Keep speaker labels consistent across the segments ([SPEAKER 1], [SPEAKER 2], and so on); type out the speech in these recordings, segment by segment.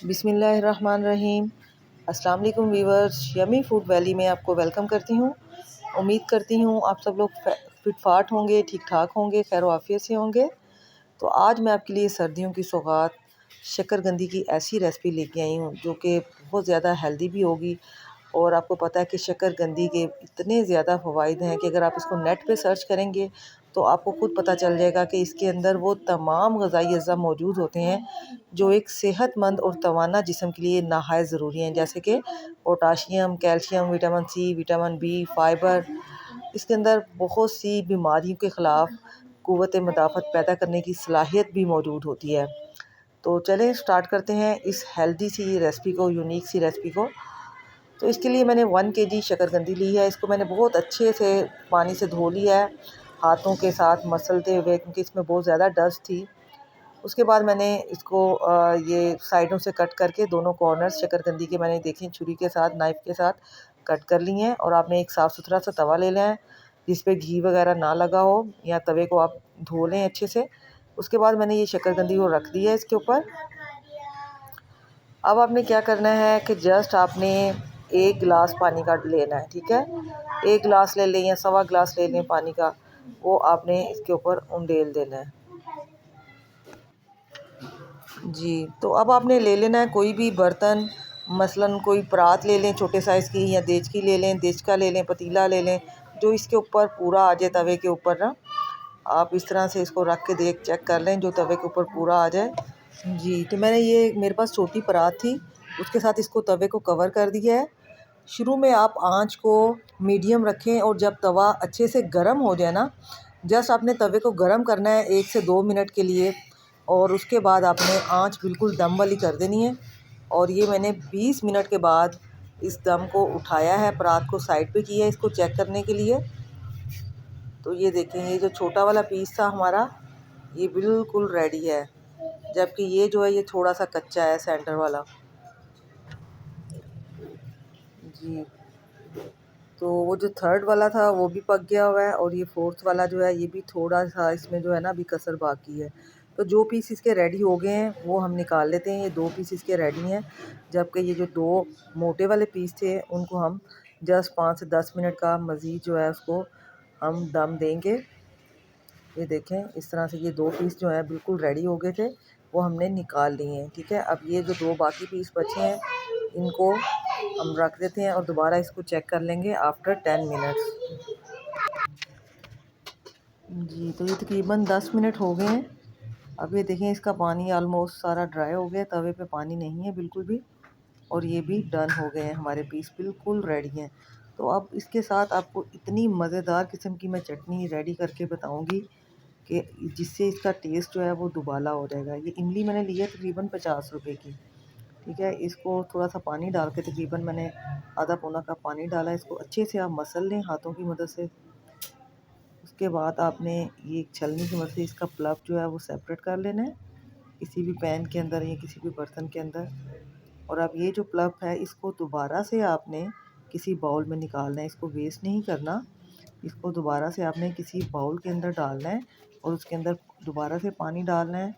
[SPEAKER 1] बिस्मिल्लाहिर्रहमानिर्रहीम। अस्सलाम वालेकुम वीवर्स, यमी फूड वैली में आपको वेलकम करती हूँ। उम्मीद करती हूँ आप सब लोग फिट फाट होंगे, ठीक ठाक होंगे, खैर आफियत से होंगे। तो आज मैं आपके लिए सर्दियों की सौगात शक्करकंदी की ऐसी रेसिपी लेके आई हूँ जो कि बहुत ज़्यादा हेल्दी भी होगी। और आपको पता है कि शक्करकंदी के इतने ज़्यादा फ़वाइद हैं कि अगर आप इसको नेट पे सर्च करेंगे तो आपको खुद पता चल जाएगा कि इसके अंदर वो तमाम ग़िज़ाई अज़्ज़ा मौजूद होते हैं जो एक सेहतमंद और तवाना जिस्म के लिए नहायत ज़रूरी हैं, जैसे कि potassium, calcium, vitamin C, vitamin B, fibre. इसके अंदर बहुत सी बीमारियों के ख़िलाफ़ क़ुव्वत मदाफ़त पैदा करने की सलाहियत भी मौजूद होती है। तो चलें स्टार्ट करते हैं इस हेल्दी सी रेसिपी को, यूनिक सी रेसिपी को। तो इसके लिए मैंने 1 केजी शक्करकंदी ली है। इसको मैंने बहुत अच्छे से पानी से धो लिया है, हाथों के साथ मसलते हुए, क्योंकि इसमें बहुत ज़्यादा डस्ट थी। उसके बाद मैंने इसको ये साइडों से कट करके दोनों कॉर्नर्स शक्करकंदी के मैंने देखें छुरी के साथ, नाइफ़ के साथ कट कर लिए हैं। और आपने एक साफ़ सुथरा सा तवा ले लें जिस पे घी वगैरह ना लगा हो, या तवे को आप धो लें अच्छे से। उसके बाद मैंने ये शक्करकंदी को रख दिया है इसके ऊपर। अब आपने क्या करना है कि जस्ट आपने 1 गिलास पानी का लेना है, ठीक है। 1 गिलास ले लें या सवा गिलास ले लें पानी का, वो आपने इसके ऊपर उंडेल देना है जी। तो अब आपने ले लेना है कोई भी बर्तन, मसलन कोई परात ले लें छोटे साइज़ की, या देचकी ले लें, देचका ले लें, पतीला ले लें, जो इसके ऊपर पूरा आ जाए तवे के ऊपर ना। आप इस तरह से इसको रख के चेक कर लें जो तवे के ऊपर पूरा आ जाए जी। तो मैंने ये मेरे पास छोटी परात थी, उसके साथ इसको तवे को कवर कर दिया है। शुरू में आप आंच को मीडियम रखें और जब तवा अच्छे से गर्म हो जाए ना, जस्ट आपने तवे को गर्म करना है 1 से 2 मिनट के लिए। और उसके बाद आपने आंच बिल्कुल दम वाली कर देनी है। और ये मैंने 20 मिनट के बाद इस दम को उठाया है, परात को साइड पे किया है इसको चेक करने के लिए। तो ये देखें, ये जो छोटा वाला पीस था हमारा, ये बिल्कुल रेडी है, जबकि ये जो है ये थोड़ा सा कच्चा है सेंटर वाला जी। तो वो जो थर्ड वाला था वो भी पक गया हुआ है, और ये फोर्थ वाला जो है ये भी थोड़ा सा इसमें जो है ना अभी कसर बाकी है। तो जो पीस इसके रेडी हो गए हैं वो हम निकाल लेते हैं। ये 2 पीस इसके रेडी हैं, जबकि ये जो 2 मोटे वाले पीस थे उनको हम जस्ट 5 से 10 मिनट का मज़ीद जो है उसको हम दम देंगे। ये देखें, इस तरह से ये 2 पीस जो हैं बिल्कुल रेडी हो गए थे, वो हमने निकाल लिए हैं, ठीक है। अब ये जो 2 बाकी पीस बचे हैं इनको हम रख देते हैं और दोबारा इसको चेक कर लेंगे आफ्टर 10 मिनट्स जी। तो ये तकरीबन 10 मिनट हो गए हैं। अब ये देखें, इसका पानी ऑलमोस्ट सारा ड्राई हो गया, तवे पे पानी नहीं है बिल्कुल भी। और ये भी डन हो गए हैं, हमारे पीस बिल्कुल रेडी हैं। तो अब इसके साथ आपको इतनी मज़ेदार किस्म की मैं चटनी रेडी करके बताऊंगी कि जिससे इसका टेस्ट जो है वो दुबाला हो जाएगा। ये इमली मैंने लिया तकरीबन 50 रुपए की, ठीक है। इसको थोड़ा सा पानी डाल के, तकरीबन मैंने आधा पौना कप पानी डाला, इसको अच्छे से आप मसल लें हाथों की मदद से। उसके बाद आपने ये एक छलनी की मदद से इसका पल्प जो है वो सेपरेट कर लेना है किसी भी पैन के अंदर या किसी भी बर्तन के अंदर। और अब ये जो पल्प है इसको दोबारा से आपने किसी बाउल में निकालना है, इसको वेस्ट नहीं करना। इसको दोबारा से आपने किसी बाउल के अंदर डालना है और उसके अंदर दोबारा से पानी डालना है।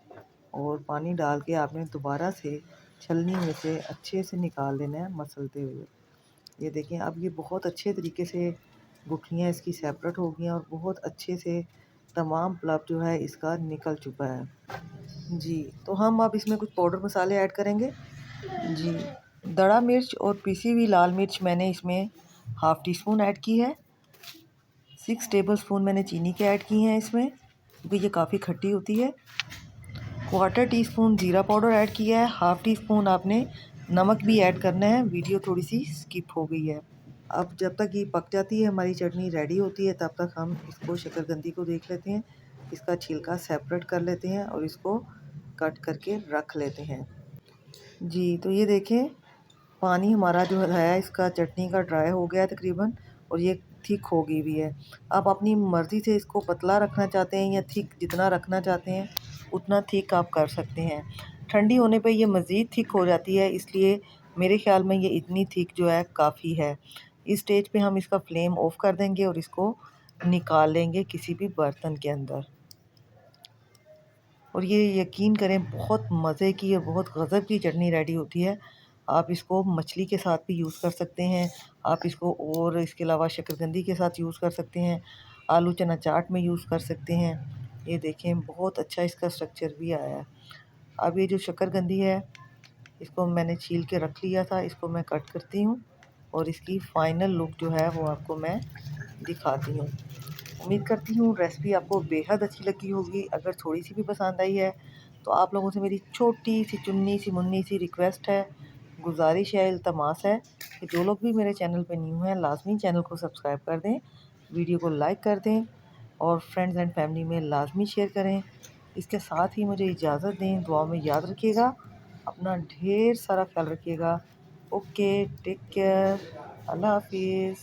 [SPEAKER 1] और पानी डाल के आपने दोबारा से छलनी में से अच्छे से निकाल लेना है मसलते हुए। ये देखें, अब ये बहुत अच्छे तरीके से गुठलियाँ इसकी सेपरेट हो गई हैं और बहुत अच्छे से तमाम पल्प जो है इसका निकल चुका है जी। तो हम अब इसमें कुछ पाउडर मसाले ऐड करेंगे जी। दड़ा मिर्च और पिसी हुई लाल मिर्च मैंने इसमें हाफ़ टी स्पून ऐड की है। 6 टेबल स्पून मैंने चीनी के ऐड की हैं इसमें, क्योंकि ये काफ़ी खट्टी होती है। 1/4 टी स्पून ज़ीरा पाउडर ऐड किया है। हाफ़ टी स्पून आपने नमक भी ऐड करना है, वीडियो थोड़ी सी स्किप हो गई है। अब जब तक ये पक जाती है, हमारी चटनी रेडी होती है, तब तक हम इसको शक्करकंदी को देख लेते हैं। इसका छिलका सेपरेट कर लेते हैं और इसको कट करके रख लेते हैं जी। तो ये देखें, पानी हमारा जो है इसका चटनी का ड्राई हो गया है तकरीबन, और ये थिक हो गई भी है। आप अपनी मर्ज़ी से इसको पतला रखना चाहते हैं या थिक जितना रखना चाहते हैं उतना थिक आप कर सकते हैं। ठंडी होने पे ये मज़ीद थिक हो जाती है, इसलिए मेरे ख़्याल में ये इतनी थिक जो है काफ़ी है। इस स्टेज पे हम इसका फ्लेम ऑफ़ कर देंगे और इसको निकाल लेंगे किसी भी बर्तन के अंदर और ये यकीन करें बहुत मज़े की और बहुत गज़ब की चटनी रेडी होती है। आप इसको मछली के साथ भी यूज़ कर सकते हैं, आप इसको और इसके अलावा शकरकंदी के साथ यूज़ कर सकते हैं, आलू चना चाट में यूज़ कर सकते हैं। ये देखें बहुत अच्छा इसका स्ट्रक्चर भी आया है। अब ये जो शकरकंदी है इसको मैंने छील के रख लिया था, इसको मैं कट करती हूँ और इसकी फ़ाइनल लुक जो है वो आपको मैं दिखाती हूँ। उम्मीद करती हूँ रेसिपी आपको बेहद अच्छी लगी होगी। अगर थोड़ी सी भी पसंद आई है तो आप लोगों से मेरी छोटी सी चुन्नी सी मुन्नी सी रिक्वेस्ट है, गुजारिश है, इल्तमास है कि जो लोग भी मेरे चैनल पे न्यू हैं लाजमी चैनल को सब्सक्राइब कर दें, वीडियो को लाइक कर दें और फ्रेंड्स एंड फैमिली में लाजमी शेयर करें। इसके साथ ही मुझे इजाज़त दें, दुआ में याद रखिएगा, अपना ढेर सारा ख्याल रखिएगा। ओके, टेक केयर, अल्लाह हाफिज़।